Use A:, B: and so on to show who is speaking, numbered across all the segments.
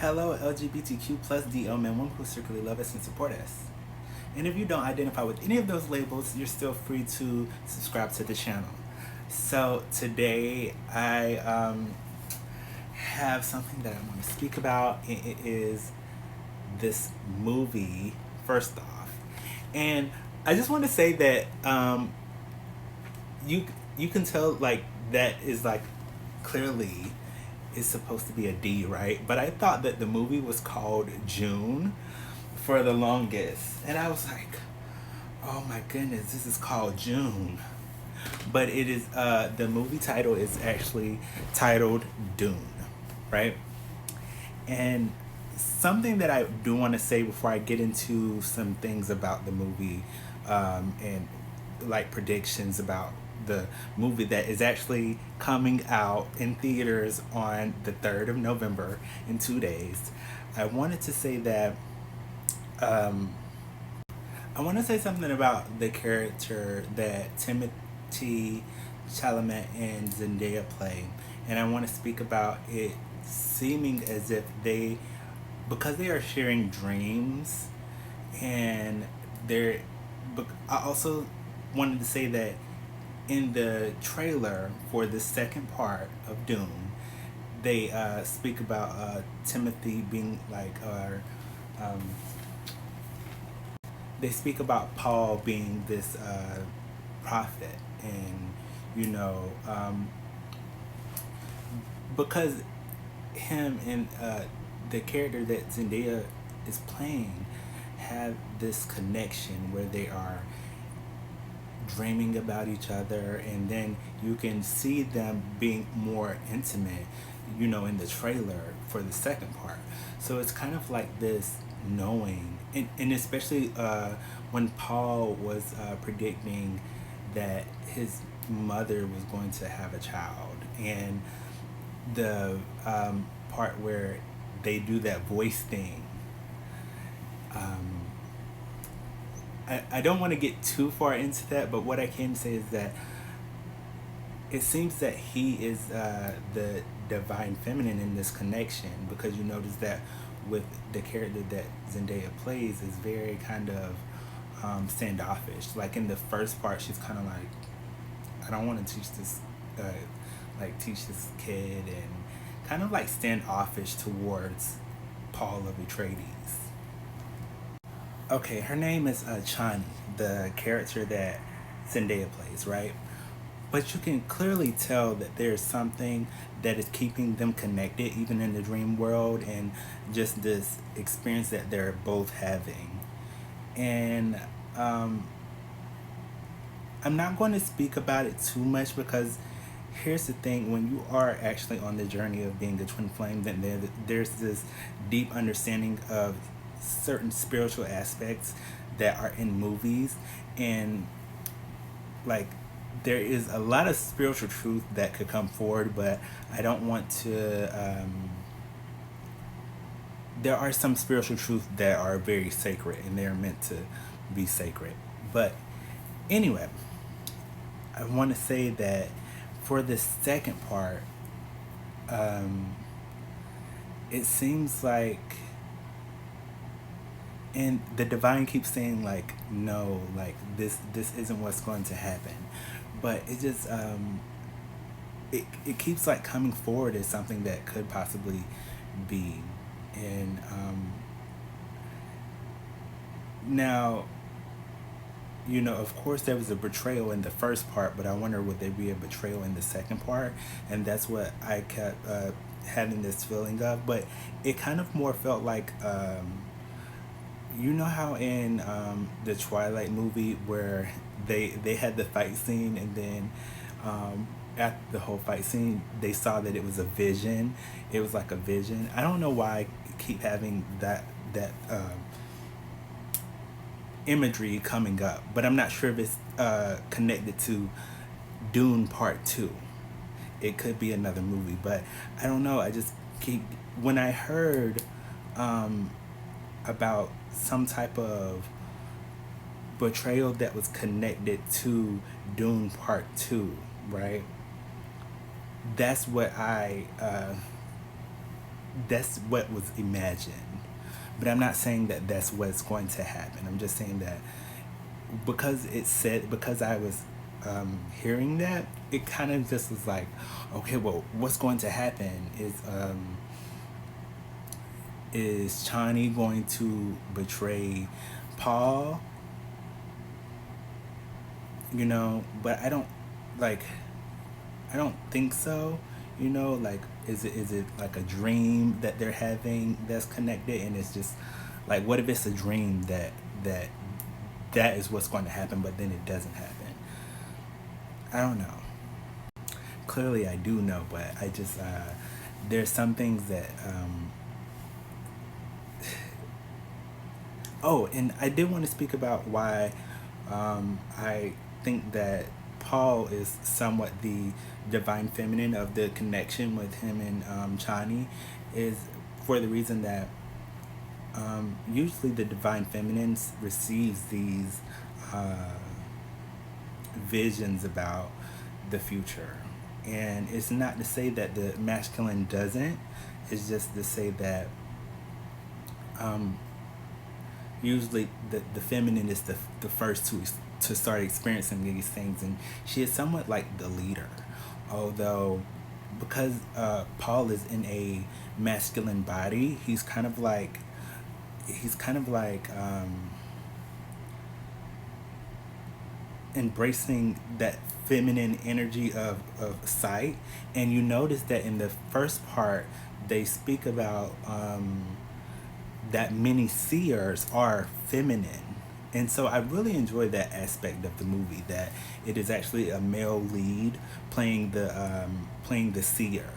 A: Hello, LGBTQ plus DL men, women who secretly love us and support us. And if you don't identify with any of those labels, you're still free to subscribe to the channel. So today I have something that I want to speak about. It is this movie, first off. And I just want to say that you you can tell like that is like clearly is supposed to be a D, right? But I thought that the movie was called June for the longest. And I was like, oh my goodness, this is called June. But it is the movie title is actually titled Dune, right? And something that I do want to say before I get into some things about the movie and like predictions about the movie that is actually coming out in theaters on the 3rd of November in 2 days. I wanted to say that um, I want to say something about the character that Timothy Chalamet and Zendaya play, and I want to speak about it seeming as if they, because they are sharing dreams, and they're. But I also wanted to say that in the trailer for the second part of Dune, they speak about Timothy being like, um, they speak about Paul being this prophet, and you know, because him and the character that Zendaya is playing have this connection where they are dreaming about each other, and then you can see them being more intimate, you know, in the trailer for the second part. So it's kind of like this knowing, and especially when Paul was predicting that his mother was going to have a child, and the part where they do that voice thing. um, I don't want to get too far into that, but what I can say is that it seems that he is the divine feminine in this connection, because you notice that with the character that Zendaya plays is very kind of standoffish. Like in the first part, she's kind of like, I don't want to teach this, uh, like teach this kid, and kind of like standoffish towards Paul of Atreides. Okay, her name is Chani, the character that Zendaya plays, right? But you can clearly tell that there's something that is keeping them connected, even in the dream world, and just this experience that they're both having. And um, I'm not going to speak about it too much, because here's the thing: when you are actually on the journey of being a twin flame, then there's this deep understanding of certain spiritual aspects that are in movies, and like there is a lot of spiritual truth that could come forward, but I don't want to there are some spiritual truths that are very sacred, and they're meant to be sacred. But anyway, I want to say that for the second part, um, it seems like, and the divine keeps saying like, no, like this isn't what's going to happen, but it just it keeps like coming forward as something that could possibly be. And now, you know, of course there was a betrayal in the first part, but I wonder would there be a betrayal in the second part? And that's what I kept having this feeling of. But it kind of more felt like, you know how in the Twilight movie where they had the fight scene, and then at the whole fight scene they saw that it was a vision. It was like a vision. I don't know why I keep having that imagery coming up, but I'm not sure if it's connected to Dune Part 2. It could be another movie, but I don't know. I just keep, when I heard um, about some type of betrayal that was connected to Dune Part 2, right? That's what I that's what was imagined. But I'm not saying that that's what's going to happen. I'm just saying that because I was hearing that, it kind of just was like, okay, well, what's going to happen is Chani going to betray Paul, but like I don't think so. Like is it like a dream that they're having that's connected, and it's just like, what if it's a dream that that is what's going to happen, but then it doesn't happen. I don't know. Clearly, I do know, but I just there's some things that oh, and I did want to speak about why I think that Paul is somewhat the divine feminine of the connection with him and Chani, is for the reason that usually the divine feminine receives these uh, visions about the future. And it's not to say that the masculine doesn't, it's just to say that um, usually the feminine is the first to start experiencing these things, and she is somewhat like the leader, although because Paul is in a masculine body, he's kind of like embracing that feminine energy of sight. And you notice that in the first part they speak about that many seers are feminine. And so I really enjoy that aspect of the movie, that it is actually a male lead playing the seer,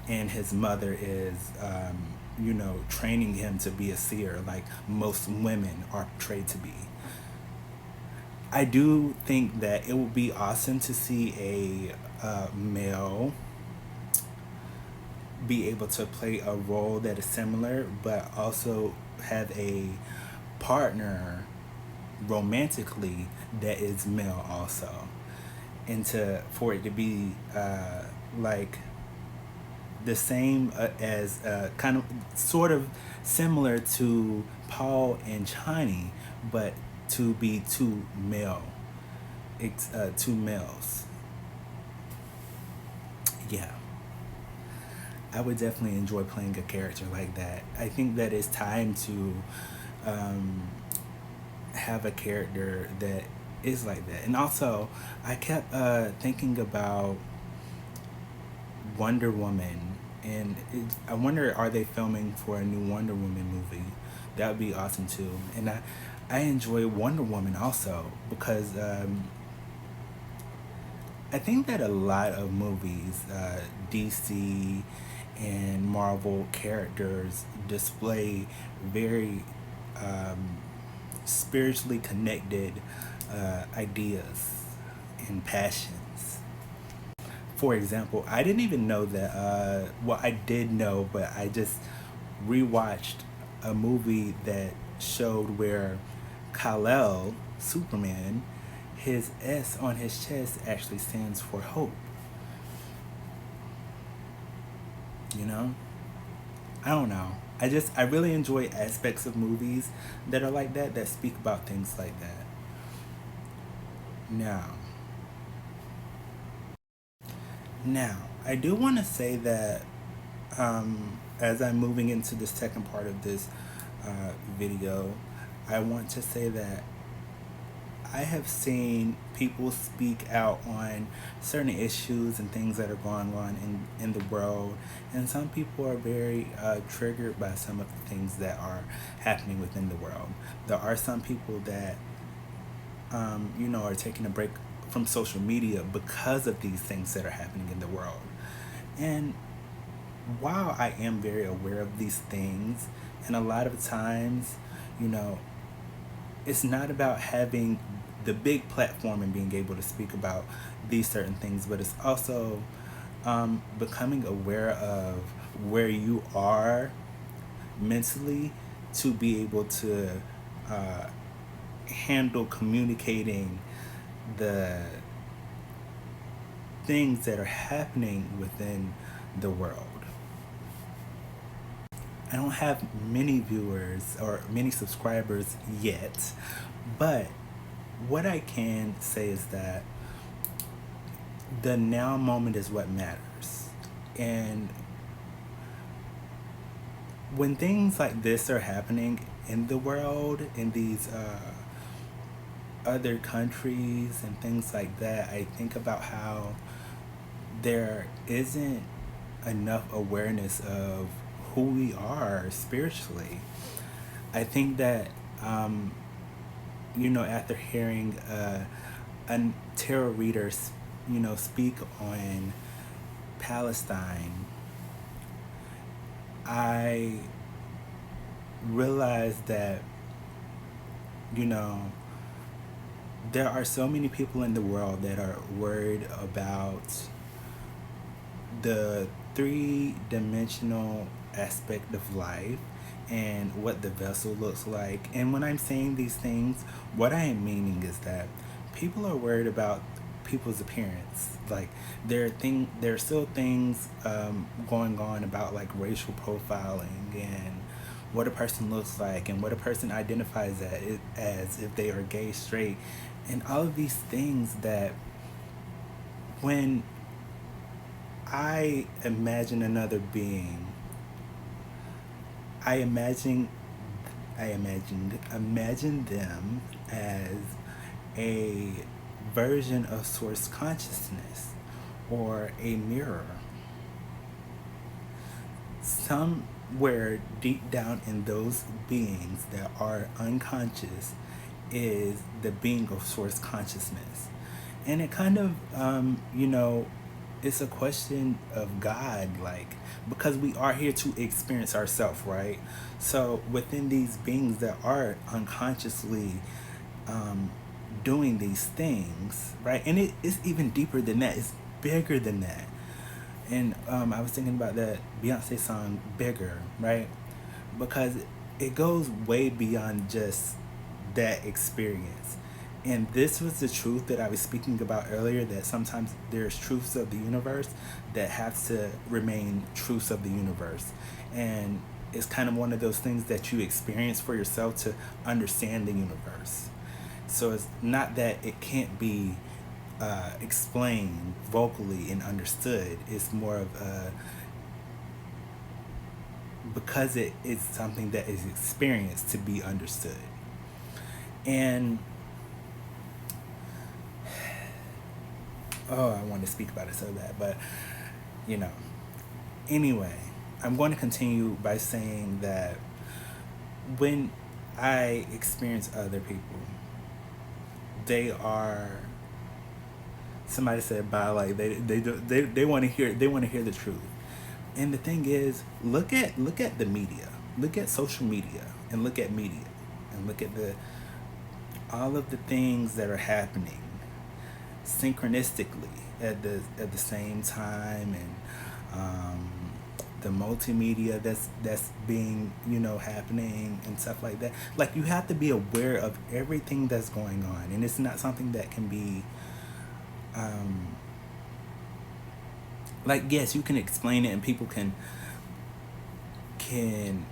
A: and his mother is training him to be a seer, like most women are portrayed to be. I do think that it would be awesome to see a male be able to play a role that is similar, but also have a partner romantically that is male also, and to for it to be like the same as kind of sort of similar to Paul and Chani, but to be two males. Yeah, I would definitely enjoy playing a character like that. I think that it's time to um, have a character that is like that. And also, I kept thinking about Wonder Woman, and I wonder, are they filming for a new Wonder Woman movie? That would be awesome too. And I enjoy Wonder Woman also because I think that a lot of movies, DC and Marvel characters display very um, spiritually connected ideas and passions. For example, I didn't even know that. Well, I did know, but I just rewatched a movie that showed where Kal-El, Superman, his S on his chest actually stands for hope. You know? I don't know. I really enjoy aspects of movies that are like that, that speak about things like that. Now, now, I do want to say that as I'm moving into the second part of this video, I want to say that I have seen people speak out on certain issues and things that are going on in the world, and some people are very triggered by some of the things that are happening within the world. There are some people that, are taking a break from social media because of these things that are happening in the world. And while I am very aware of these things, and a lot of times, you know, it's not about having the big platform and being able to speak about these certain things, but it's also becoming aware of where you are mentally to be able to uh, handle communicating the things that are happening within the world. I don't have many viewers or many subscribers yet, but what I can say is that the now moment is what matters. And when things like this are happening in the world, in these other countries and things like that, I think about how there isn't enough awareness of who we are spiritually. I think that, after hearing a tarot reader, speak on Palestine, I realized that, you know, there are so many people in the world that are worried about the three-dimensional aspect of life and what the vessel looks like. And when I'm saying these things, what I am meaning is that people are worried about people's appearance. Like there are still things going on about like racial profiling and what a person looks like and what a person identifies as if they are gay, straight, and all of these things that when I imagine another being, I imagine imagine them as a version of source consciousness or a mirror. Somewhere deep down in those beings that are unconscious is the being of source consciousness. And it kind of, it's a question of God, like, because we are here to experience ourselves, right? So within these beings that are unconsciously doing these things, right? And it's even deeper than that, it's bigger than that. And I was thinking about that Beyonce song Bigger, right? Because it goes way beyond just that experience. And this was the truth that I was speaking about earlier, that sometimes there's truths of the universe that have to remain truths of the universe. And it's kind of one of those things that you experience for yourself to understand the universe. So it's not that it can't be explained vocally and understood. It's more of a, because it is something that is experienced to be understood. And oh, I want to speak about it so bad, but you know, anyway, I'm going to continue by saying that when I experience other people, they are, somebody said by like they want to hear the truth. And the thing is, look at the media, look at social media, and look at media, and look at the all of the things that are happening synchronistically at the same time, and the multimedia that's being happening and stuff like that. Like, you have to be aware of everything that's going on, and it's not something that can be like, yes, you can explain it and people can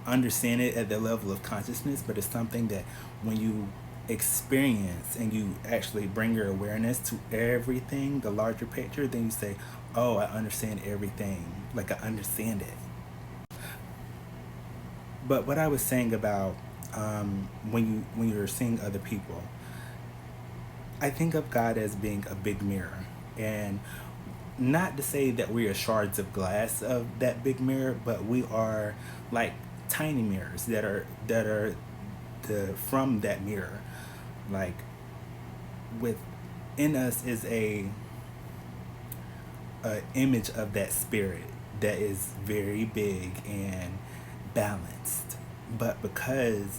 A: understand it at the level of consciousness, but it's something that when you experience and you actually bring your awareness to everything, the larger picture, then you say, oh, I understand everything, like I understand it. But what I was saying about when you're seeing other people, I think of God as being a big mirror, and not to say that we are shards of glass of that big mirror, but we are like tiny mirrors that are the from that mirror. Like, within us is a image of that spirit that is very big and balanced. But because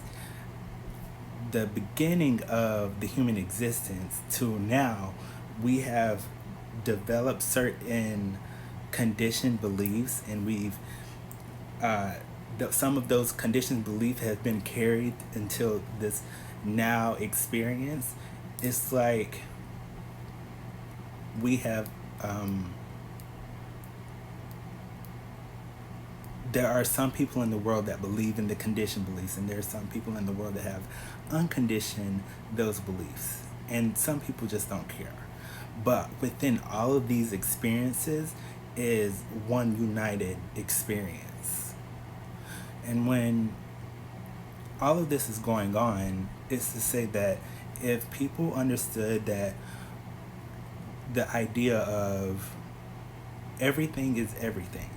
A: the beginning of the human existence to now, we have developed certain conditioned beliefs, and we've some of those conditioned beliefs have been carried until this now experience. It's like we have there are some people in the world that believe in the conditioned beliefs, and there are some people in the world that have unconditioned those beliefs, and some people just don't care. But within all of these experiences is one united experience. And when all of this is going on, it's to say that if people understood that the idea of everything is everything,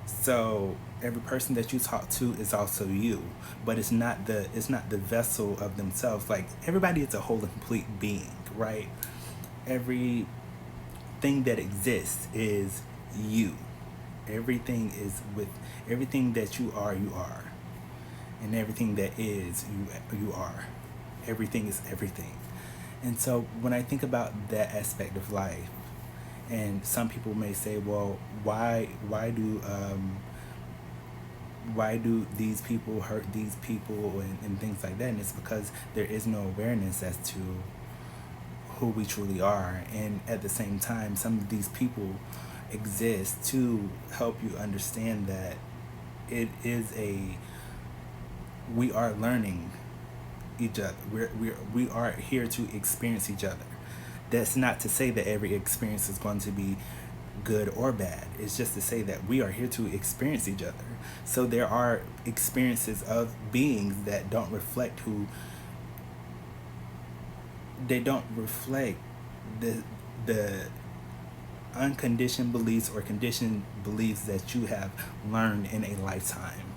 A: so every person that you talk to is also you, but it's not the vessel of themselves. Like everybody is a whole and complete being, right? Everything that exists is you. Everything is with everything that you are, and everything that is you are. Everything is everything. And so when I think about that aspect of life, and some people may say, well, why do these people hurt these people, and things like that? And it's because there is no awareness as to who we truly are. And at the same time, some of these people exist to help you understand that it is a we are learning each other. We are here to experience each other. That's not to say that every experience is going to be good or bad. It's just to say that we are here to experience each other. So there are experiences of beings that don't reflect the unconditioned beliefs or conditioned beliefs that you have learned in a lifetime.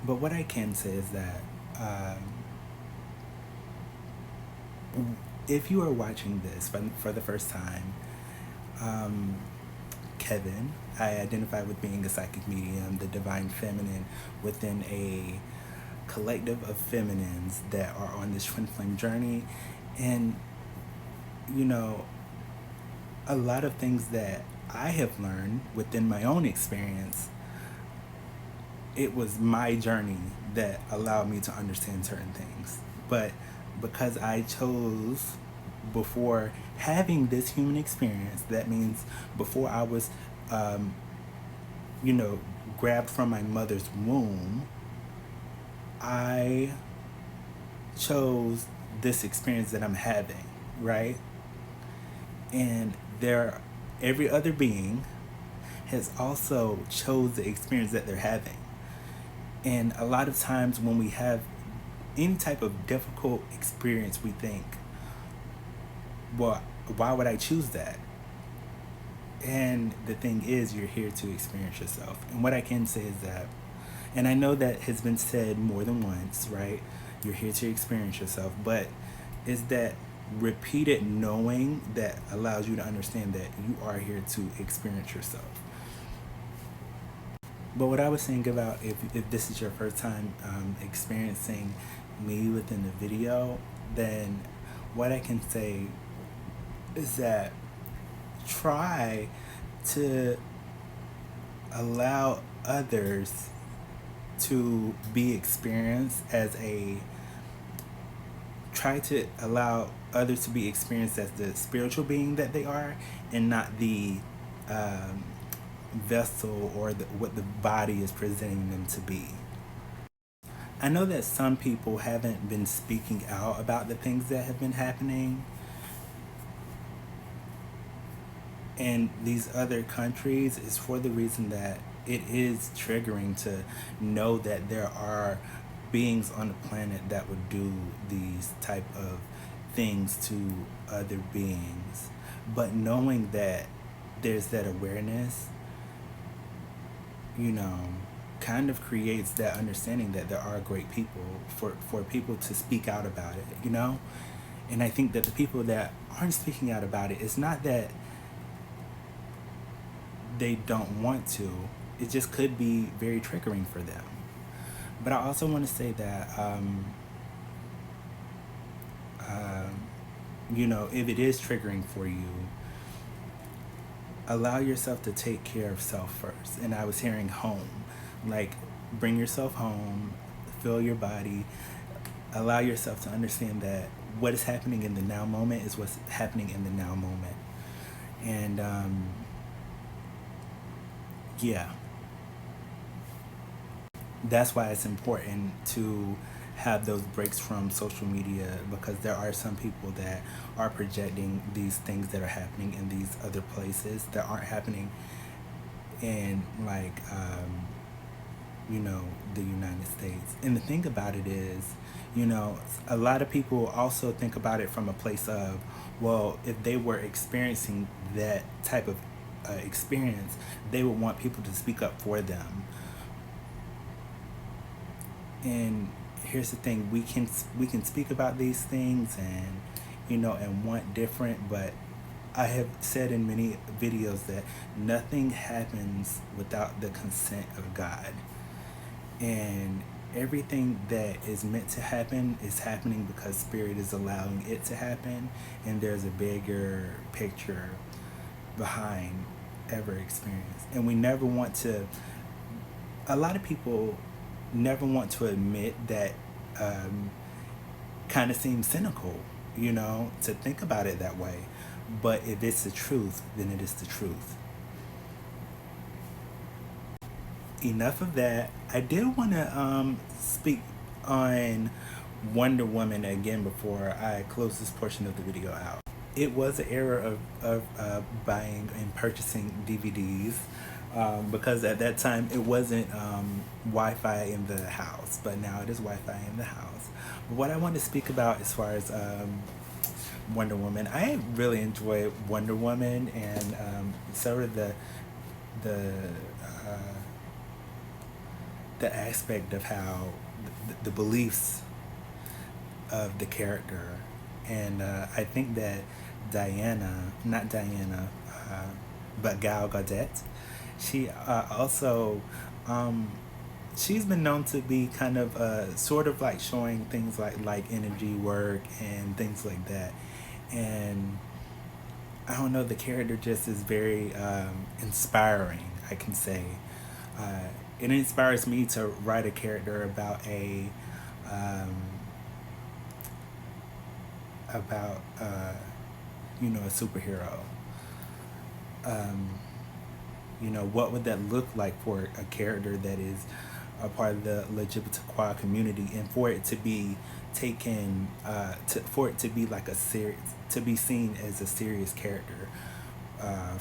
A: But what I can say is that if you are watching this for the first time, um, Kevin, I identify with being a psychic medium, the divine feminine within a collective of feminines that are on this twin flame journey. And, you know, a lot of things that I have learned within my own experience, it was my journey that allowed me to understand certain things. But because I chose before having this human experience, that means before I was, um, grabbed from my mother's womb, I chose this experience that I'm having, right? And every other being has also chose the experience that they're having. And a lot of times when we have any type of difficult experience, we think, well, why would I choose that? And the thing is, you're here to experience yourself. And what I can say is that, and I know that has been said more than once, right? You're here to experience yourself, but is that repeated knowing that allows you to understand that you are here to experience yourself. But what I was saying about if this is your first time experiencing me within the video, then what I can say is that try to allow others to be experienced as a try to allow others to be experienced as the spiritual being that they are, and not the um, vessel or what the body is presenting them to be. I know that some people haven't been speaking out about the things that have been happening in these other countries is for the reason that it is triggering to know that there are beings on the planet that would do these type of things to other beings. But knowing that there's that awareness, you know, kind of creates that understanding that there are great people for people to speak out about it, you know? And I think that the people that aren't speaking out about it, it's not that they don't want to, it just could be very triggering for them. But I also want to say that, if it is triggering for you, allow yourself to take care of self first. And I was hearing home, like bring yourself home, feel your body, allow yourself to understand that what is happening in the now moment is what's happening in the now moment. And yeah, That's why it's important to have those breaks from social media, because there are some people that are projecting these things that are happening in these other places that aren't happening in, like, you know, the United States. And the thing about it is, you know, a lot of people also think about it from a place of, well, if they were experiencing that type of experience, they would want people to speak up for them. And here's the thing: we can speak about these things, and, you know, and want different, but I have said in many videos that nothing happens without the consent of God. And everything that is meant to happen is happening because Spirit is allowing it to happen, and there's a bigger picture behind every experience. And we never want to, a lot of people never want to admit that, um, kind of seems cynical, you know, to think about it that way. But if it's the truth, then it is the truth. Enough of that. I did want to speak on Wonder Woman again before I close this portion of the video out. It was an era of buying and purchasing DVDs, because at that time it wasn't Wi-Fi in the house, but now it is Wi-Fi in the house. But what I want to speak about as far as Wonder Woman, I really enjoy Wonder Woman, and sort of the uh, the aspect of how the beliefs of the character. And I think that Diana, not Diana, but Gal Gadot, she also, um, she's been known to be kind of sort of like showing things like energy work and things like that. And I don't know, the character just is very inspiring, I can say. Uh, it inspires me to write a character um, about you know, a superhero. Um, you know, what would that look like for a character that is a part of the LGBTQ community, and for it to be taken, for it to be like a serious, to be seen as a serious character,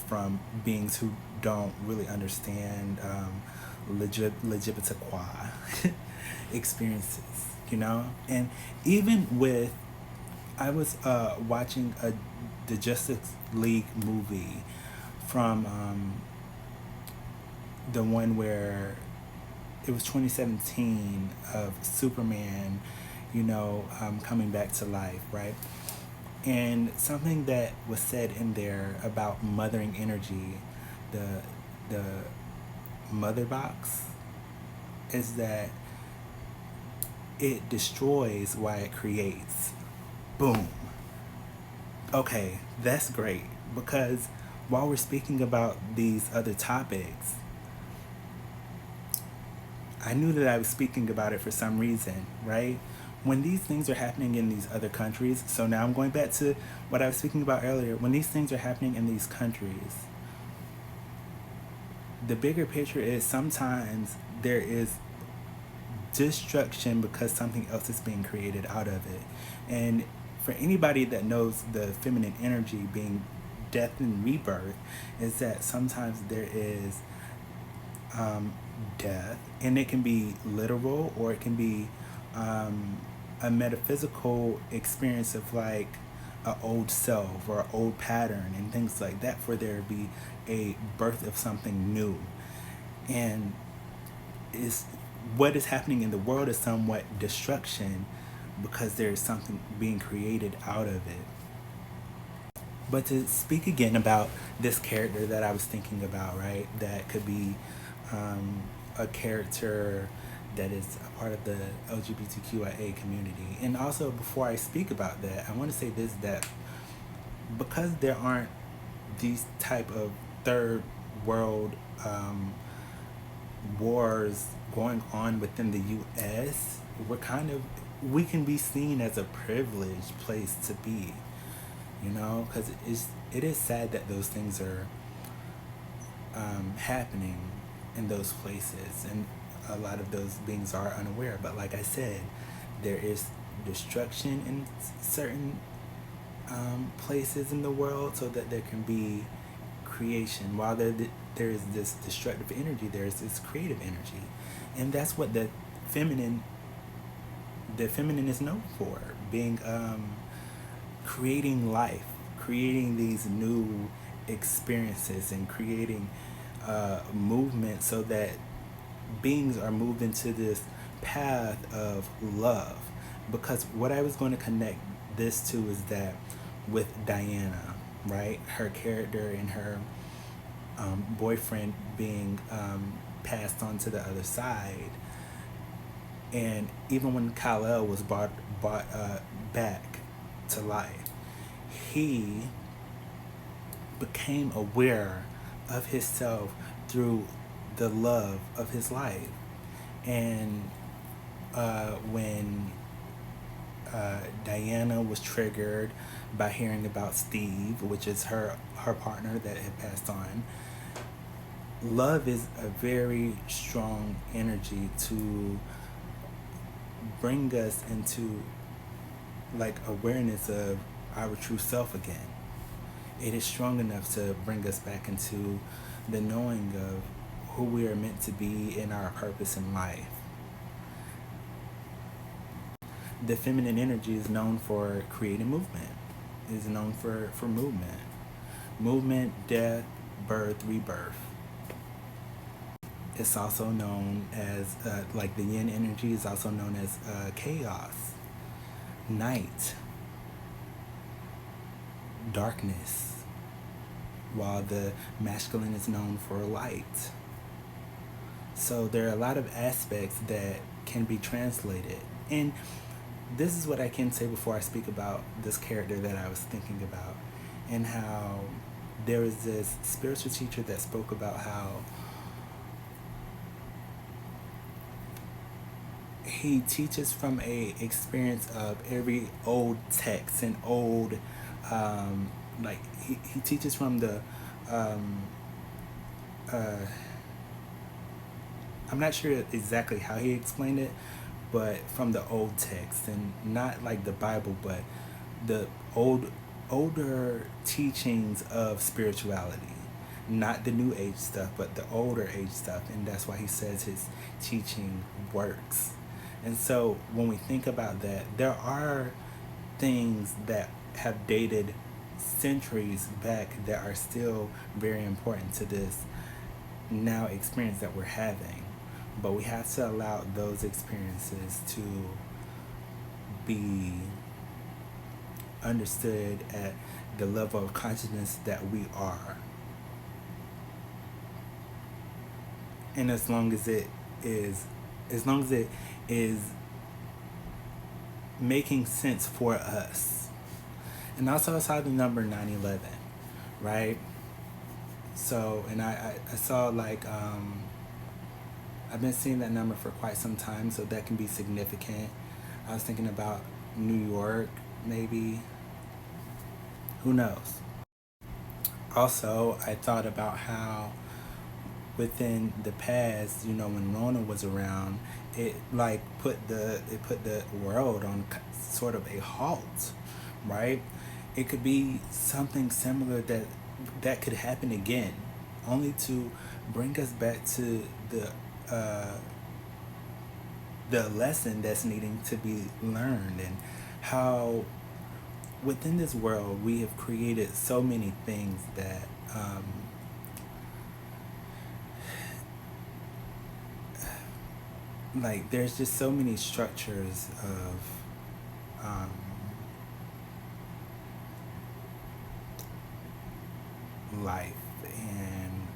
A: from beings who don't really understand LGBTQ experiences, you know? And even with, I was watching the Justice League movie from the one where it was 2017 of Superman, you know, coming back to life, right? And something that was said in there about mothering energy, the the mother box, is that it destroys while it creates. Boom. Okay, that's great, because while we're speaking about these other topics, I knew that I was speaking about it for some reason, right? When these things are happening in these other countries, so now I'm going back to what I was speaking about earlier. When these things are happening in these countries, the bigger picture is sometimes there is destruction because something else is being created out of it. And for anybody that knows the feminine energy being death and rebirth, is that sometimes there is um, death, and it can be literal, or it can be um, a metaphysical experience of like an old self or an old pattern and things like that, for there to be a birth of something new. And is what is happening in the world is somewhat destruction, because there is something being created out of it. But to speak again about this character that I was thinking about, right? That could be a character that is a part of the LGBTQIA community. And also, before I speak about that, I want to say this: that because there aren't these type of third world wars going on within the U.S., we're kind of, we can be seen as a privileged place to be, you know, because it is sad that those things are happening in those places. And a lot of those beings are unaware. But like I said, there is destruction in certain places in the world so that there can be creation. While there is this destructive energy, there is this creative energy, and that's what feminine the feminine is known for, being creating life, creating these new experiences, and creating movement so that beings are moved into this path of love. Because what I was going to connect this to is that with Diana, right? Her character and her boyfriend being passed on to the other side. And even when Kal-El was brought back to life, he became aware of himself through the love of his life. And when Diana was triggered by hearing about Steve, which is her partner that had passed on, love is a very strong energy to bring us into like awareness of our true self again. It is strong enough to bring us back into the knowing of who we are meant to be in our purpose in life. The feminine energy is known for creating movement, is known for movement. Movement, death, birth, rebirth. It's also known as, like the yin energy is also known as chaos, night, darkness, while the masculine is known for light. So there are a lot of aspects that can be translated. And this is what I can say before I speak about this character that I was thinking about, and how there was this spiritual teacher that spoke about how he teaches from a experience of every old text and old like he teaches from the uh, I'm not sure exactly how he explained it, but from the old text, and not like the Bible, but the older teachings of spirituality, not the new age stuff, but the older age stuff. And that's why he says his teaching works. And so when we think about that, there are things that have dated centuries back that are still very important to this now experience that we're having. But we have to allow those experiences to be understood at the level of consciousness that we are. And as long as it is making sense for us. And also I saw the number 9/11, right? So, and I saw like, I've been seeing that number for quite some time, so that can be significant. I was thinking about New York, maybe. Who knows? Also, I thought about how within the past, when Rona was around, it like put the world on sort of a halt, right? It could be something similar that could happen again, only to bring us back to the lesson that's needing to be learned, and how within this world we have created so many things that like there's just so many structures of life, and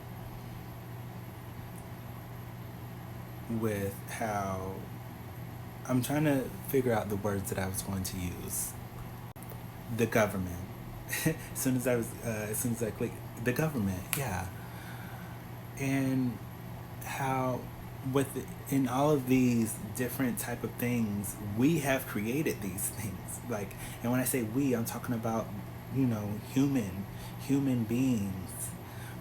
A: with how I'm trying to figure out the words that I was going to use. The government. as soon as I clicked the government, yeah. And how in all of these different type of things, we have created these things. Like, and when I say we, I'm talking about human beings,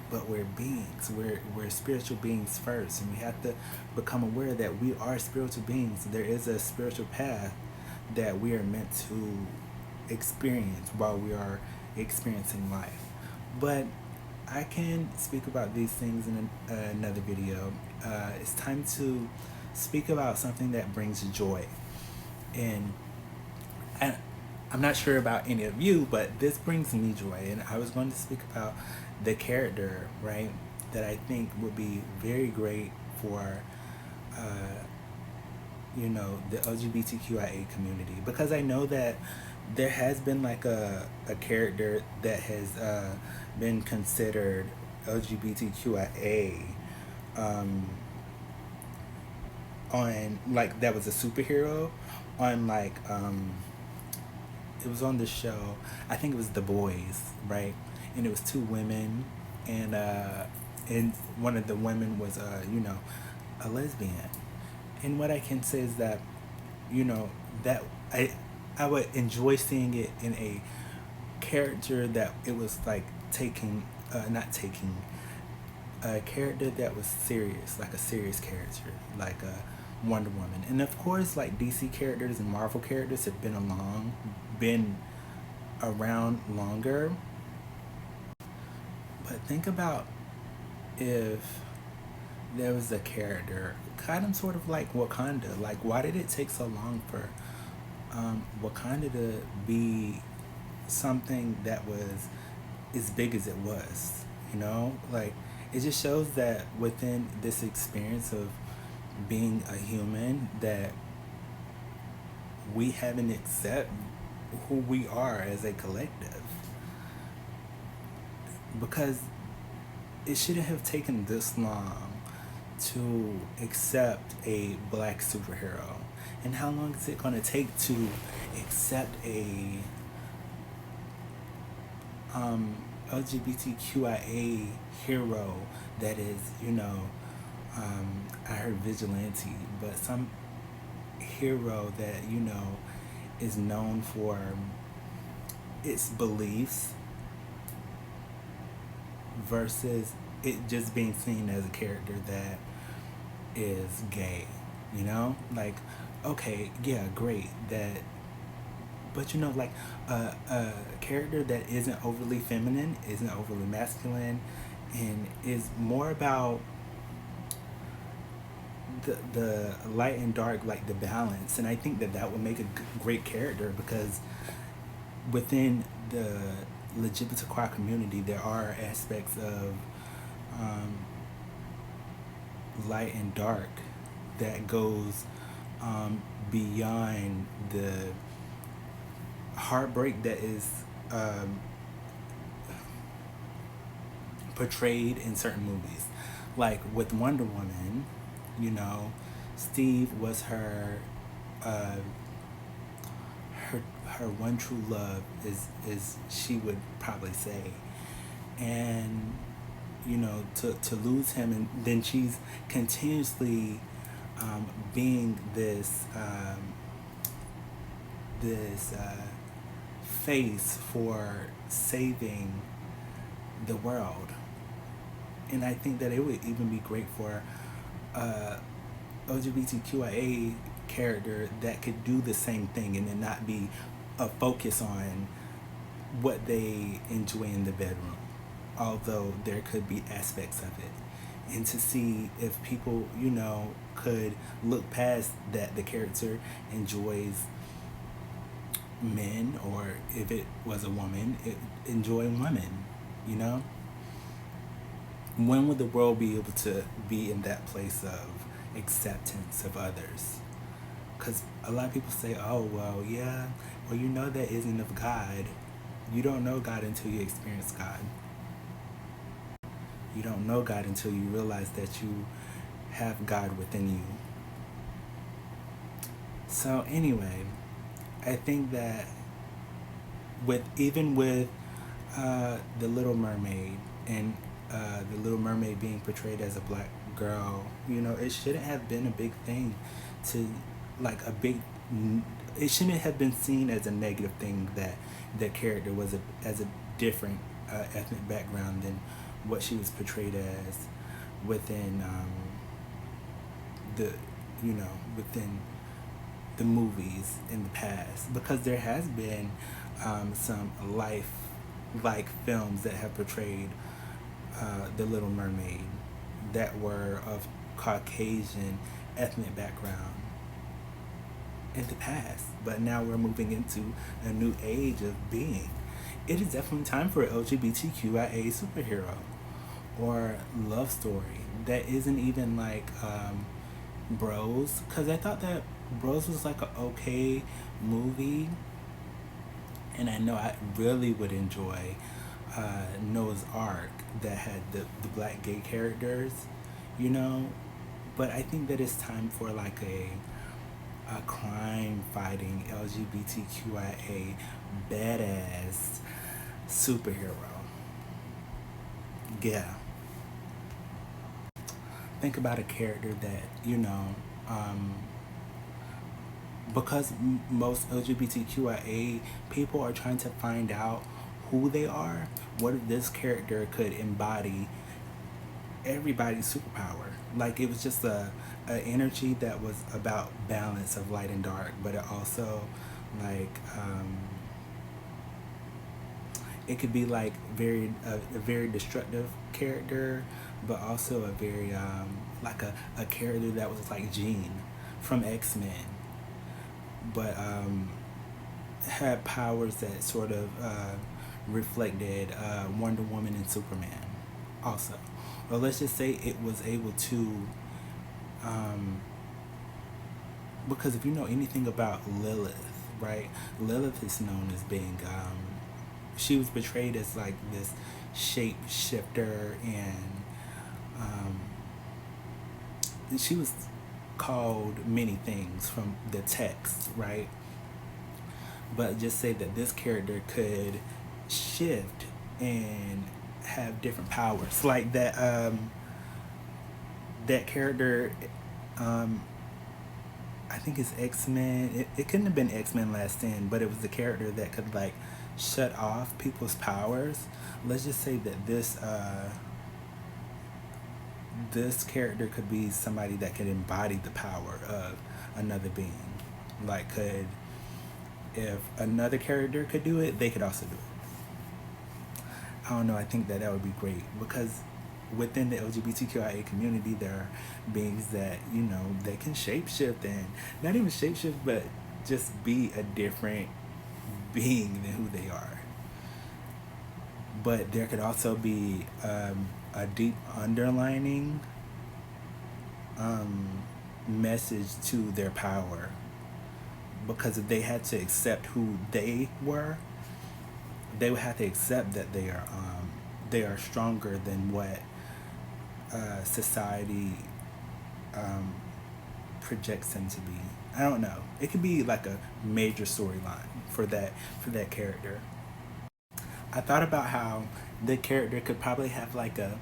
A: but we're beings. We're spiritual beings first, and we have to become aware that we are spiritual beings. There is a spiritual path that we are meant to experience while we are experiencing life. But I can speak about these things in another video. It's time to speak about something that brings joy. And I, I'm not sure about any of you, but this brings me joy. And I was going to speak about the character, right, that I think would be very great for, uh, the LGBTQIA community. Because I know that there has been like a character that has been considered LGBTQIA, um, on like that was a superhero on like it was on this show. I think it was The Boys, right? And it was two women, and one of the women was a lesbian. And what I can say is that that I would enjoy seeing it in a character that it was like taking not taking a character that was serious, like a serious character, like a Wonder Woman. And of course, like DC characters and Marvel characters have been around longer. But think about if there was a character kind of sort of like Wakanda. Like, why did it take so long for Wakanda to be something that was as big as it was? Like, it just shows that within this experience of being a human, that we haven't accept who we are as a collective, because it shouldn't have taken this long to accept a black superhero. And how long is it going to take to accept a LGBTQIA hero that is, I heard vigilante, but some hero that, is known for its beliefs versus it just being seen as a character that is gay, Like, okay, yeah, great, that, but like a character that isn't overly feminine, isn't overly masculine, and is more about the light and dark, like the balance. And I think that would make a great character, because within the LGBTQ community there are aspects of um, light and dark that goes beyond the heartbreak that is um, portrayed in certain movies. Like with Wonder Woman, Steve was uh, her one true love, is she would probably say. And to lose him, and then she's continuously being this face for saving the world. And I think that it would even be great for LGBTQIA character that could do the same thing, and then not be a focus on what they enjoy in the bedroom, although there could be aspects of it. And to see if people, could look past that the character enjoys men, or if it was a woman, enjoying women, you know? When would the world be able to be in that place of acceptance of others? Because a lot of people say, oh, well, yeah, well, that isn't of God. You don't know God until you experience God. You don't know God until you realize that you have God within you. So anyway, I think that even with the Little Mermaid, and the Little Mermaid being portrayed as a black girl, it shouldn't have been a big thing to, like, it shouldn't have been seen as a negative thing that the character was as a different ethnic background than what she was portrayed as within the within the movies in the past, because there has been some life like films that have portrayed the Little Mermaid that were of Caucasian ethnic background in the past, but now we're moving into a new age of being. It is definitely time for an LGBTQIA superhero or love story that isn't even like Bros, because I thought that Bros was like a okay movie, and I know I really would enjoy Noah's Ark that had the black gay characters, you know. But I think that it's time for like a crime fighting LGBTQIA badass superhero. Yeah. Think about a character that, um, because most LGBTQIA people are trying to find out who they are, what if this character could embody everybody's superpower? Like, it was just a energy that was about balance of light and dark, but it also like it could be like a very destructive character, but also a very like a character that was like Jean from X-Men, but had powers that sort of reflected Wonder Woman and Superman also. Or let's just say it was able to, um, because if you know anything about Lilith, right? Lilith is known as being, she was portrayed as like this shapeshifter, and um, she was called many things from the text, right? But just say that this character could shift and have different powers, like that that character, um, I think it's X-Men. It couldn't have been X-Men Last Stand, but it was the character that could like shut off people's powers. Let's just say that this character could be somebody that could embody the power of another being. Like, could if another character could do it, they could also do it. I don't know. I think that would be great, because within the LGBTQIA community, there are beings that they can shapeshift, and not even shapeshift, but just be a different being than who they are. But there could also be a deep underlining message to their power, because if they had to accept who they were, they would have to accept that they are stronger than what society um, projects them to be. I don't know. It could be like a major storyline for that character. I thought about how the character could probably have like I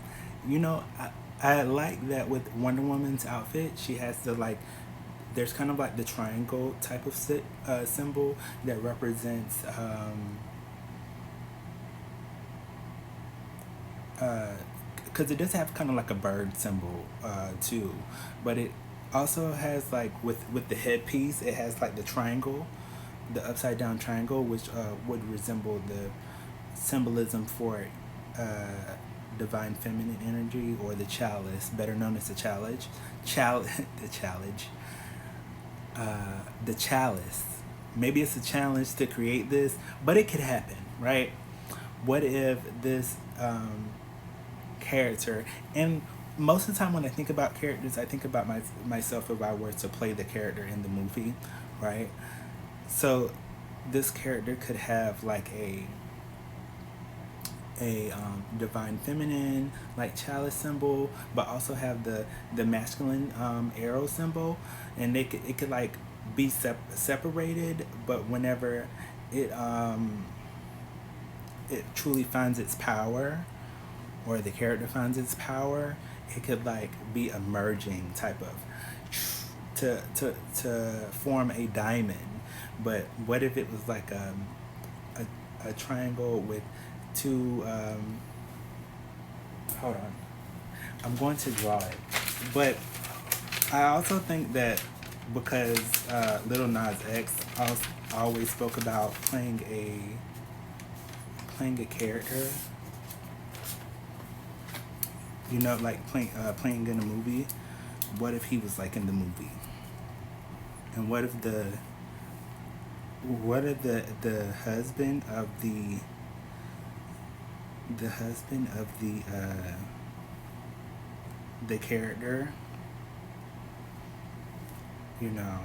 A: like that with Wonder Woman's outfit. She has the like, there's kind of like the triangle type of symbol that represents because it does have kind of like a bird symbol too, but it also has like with the headpiece, it has like the triangle, the upside down triangle, which would resemble the symbolism for divine feminine energy, or the chalice, better known as the challenge, the challenge, the chalice. Maybe it's a challenge to create this, but it could happen, right? What if this character, and most of the time when I think about characters, I think about myself if I were to play the character in the movie, right? So this character could have like a divine feminine like chalice symbol, but also have the masculine arrow symbol, and it could like be separated, but whenever it it truly finds its power, or the character finds its power, it could like be a merging type of to form a diamond. But what if it was like a triangle with two Hold on. I'm going to draw it. But I also think that because Little Nas X always spoke about playing a character, you know, like playing in a movie. What if he was like in the movie? And what if the husband of the character, you know,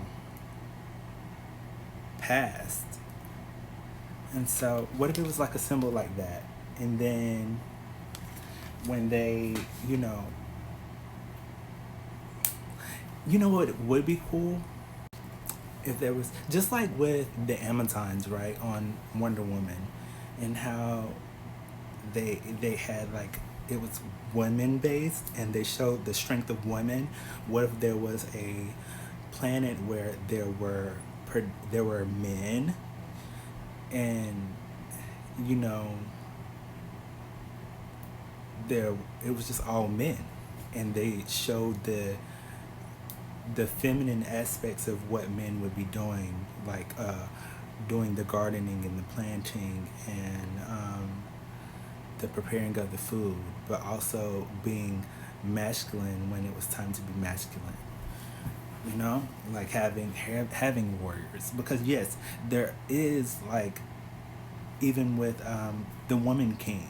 A: passed? And so what if it was like a symbol like that? And then when they, you know what would be cool? If there was, just like with the Amazons, right, on Wonder Woman, and how they had like, it was women based and they showed the strength of women. What if there was a planet where there were men, and you know there it was just all men, and they showed the feminine aspects of what men would be doing, like doing the gardening and the planting, and the preparing of the food, but also being masculine when it was time to be masculine. You know, like having warriors, because yes, there is like, even with the Woman King,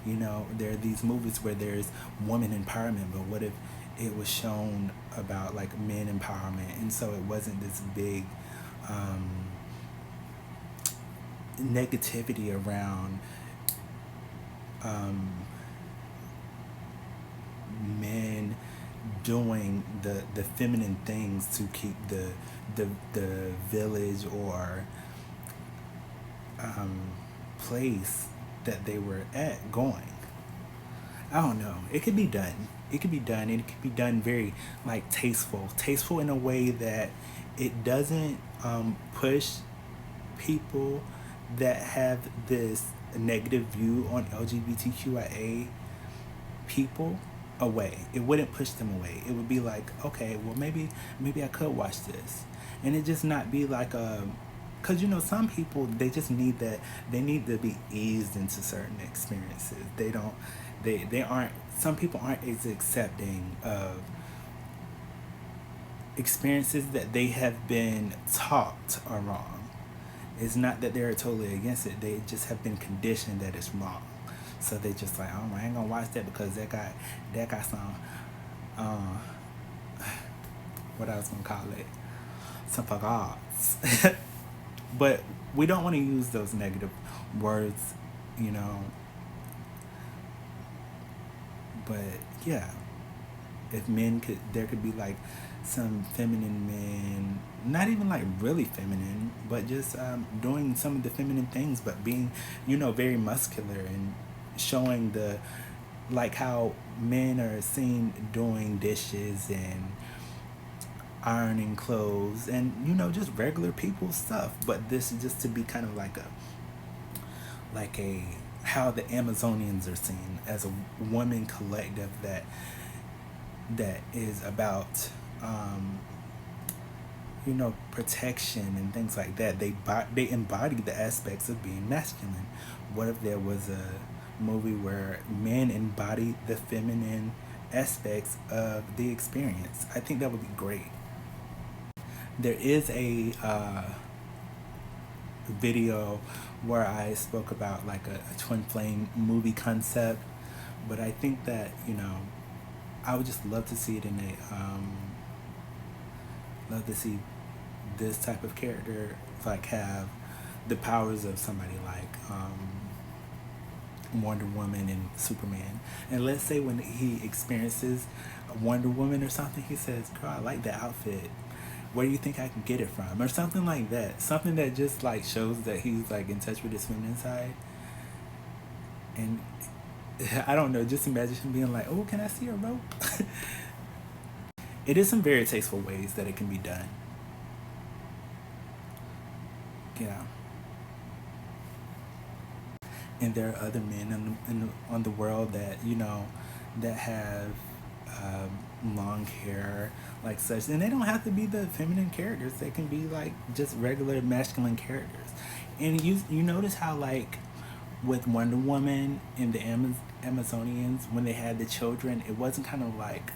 A: you know, there are these movies where there's woman empowerment, but what if it was shown about like men empowerment, and so it wasn't this big um, negativity around um, men doing the feminine things to keep the village or um, place that they were at going. I don't know. It could be done. It could be done, and it could be done very like tasteful in a way that it doesn't push people that have this negative view on LGBTQIA people away. It wouldn't push them away. It would be like, okay, well maybe I could watch this, and it just not be like a, because you know some people, they just need that, they need to be eased into certain experiences. They don't, they aren't, some people aren't as accepting of experiences that they have been taught are wrong. It's not that they're totally against it. They just have been conditioned that it's wrong. So they just like, oh, I ain't gonna watch that because that got some, uh, what I was gonna call it, some gods. But we don't want to use those negative words, you know. But yeah, if men could, there could be like some feminine men, not even like really feminine, but just doing some of the feminine things, but being, you know, very muscular, and showing the, like how men are seen doing dishes and ironing clothes, and you know, just regular people stuff. But this is just to be kind of like a how the Amazonians are seen as a woman collective that is about you know, protection and things like that. They embody the aspects of being masculine. What if there was a movie where men embody the feminine aspects of the experience? I think that would be great. There is a video where I spoke about like a twin flame movie concept, but I think that, you know, I would just love to see it in a love to see this type of character like have the powers of somebody like Wonder Woman and Superman. And let's say when he experiences Wonder Woman or something, he says, "Girl, I like that outfit. Where do you think I can get it from?" Or something like that. Something that just like shows that he's like in touch with his feminine side. And I don't know, just imagine him being like, "Oh, can I see a rope?" It is some very tasteful ways that it can be done. Yeah. And there are other men on the world that, you know, that have long hair, like such, and they don't have to be the feminine characters. They can be like just regular masculine characters. And you notice how like with Wonder Woman and the Amazonians, when they had the children, it wasn't kind of like,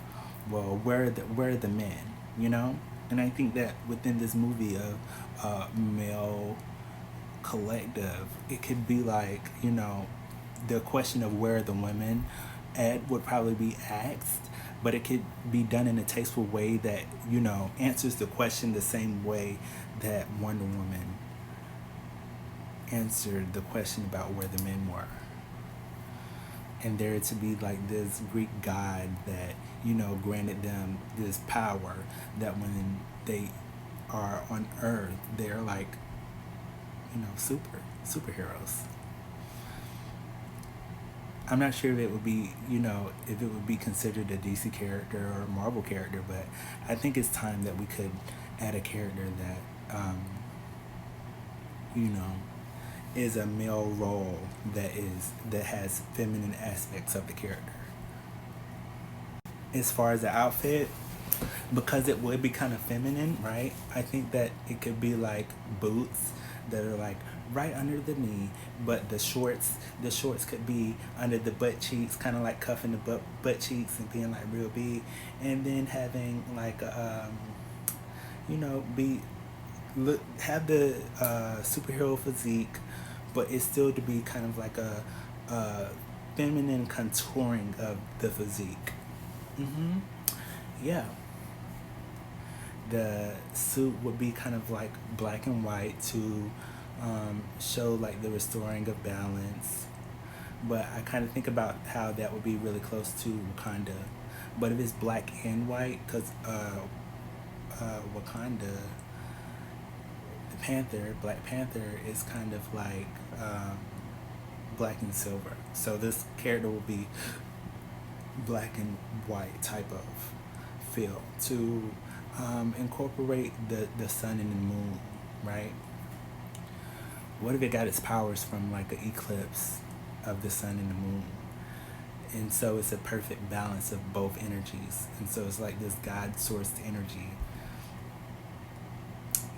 A: well, where are the men, you know? And I think that within this movie of male collective, it could be like, the question of where are the women at would probably be asked, but it could be done in a tasteful way that, answers the question the same way that Wonder Woman answered the question about where the men were. And there to be like this Greek god that, granted them this power that when they are on Earth, they're like, superheroes. I'm not sure if it would be, if it would be considered a DC character or a Marvel character, but I think it's time that we could add a character that, you know, is a male role that has feminine aspects of the character. As far as the outfit, because it would be kind of feminine, right? I think that it could be like boots that are like right under the knee, but the shorts could be under the butt cheeks, kind of like cuffing the butt cheeks and being like real big, and then having like be look have the superhero physique, but it's still to be kind of like a feminine contouring of the physique. Mm-hmm. Yeah, the suit would be kind of like black and white to show like the restoring of balance. But I kind of think about how that would be really close to Wakanda. But if it's black and white, because Wakanda, the Panther, Black Panther, is kind of like black and silver. So this character will be black and white type of feel to incorporate the sun and the moon, right? What if it got its powers from like an eclipse of the sun and the moon? And so it's a perfect balance of both energies. And so it's like this God sourced energy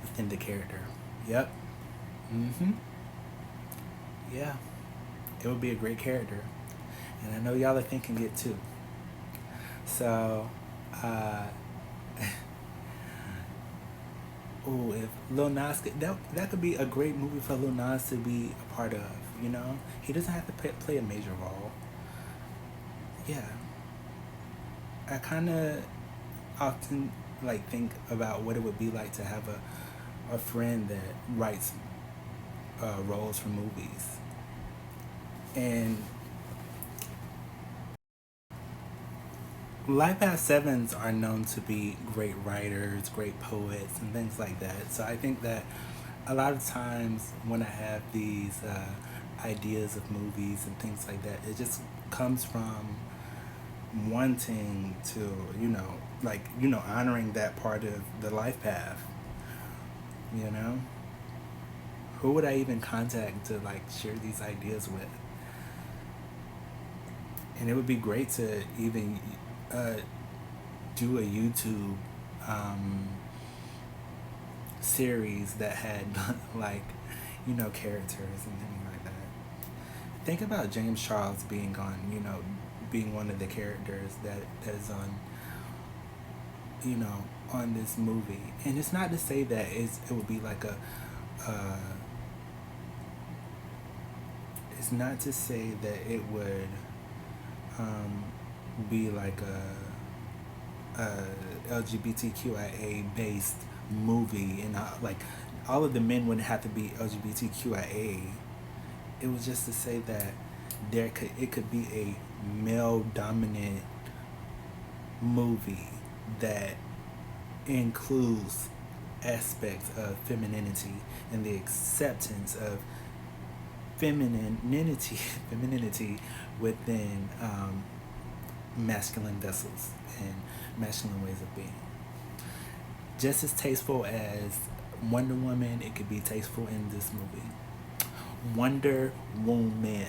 A: within the character. Yep. Mm-hmm. Yeah. It would be a great character. And I know y'all are thinking it too. So, uh, oh, if Lil Nas that could be a great movie for Lil Nas to be a part of. He doesn't have to play a major role. Yeah, I kind of often like think about what it would be like to have a friend that writes roles for movies, and Life Path Sevens are known to be great writers, great poets, and things like that. So I think that a lot of times when I have these ideas of movies and things like that, it just comes from wanting to, honoring that part of the life path. You know, who would I even contact to like share these ideas with? And it would be great to even uh, do a YouTube um, series that had like characters and things like that. Think about James Charles being being one of the characters that is on this movie. And it's not to say that it would be like uh, it's not to say that it would um, be like a LGBTQIA based movie, and like all of the men wouldn't have to be LGBTQIA. It was just to say that it could be a male dominant movie that includes aspects of femininity and the acceptance of femininity femininity within masculine vessels and masculine ways of being. Just as tasteful as Wonder Woman, it could be tasteful in this movie. Wonder Woman.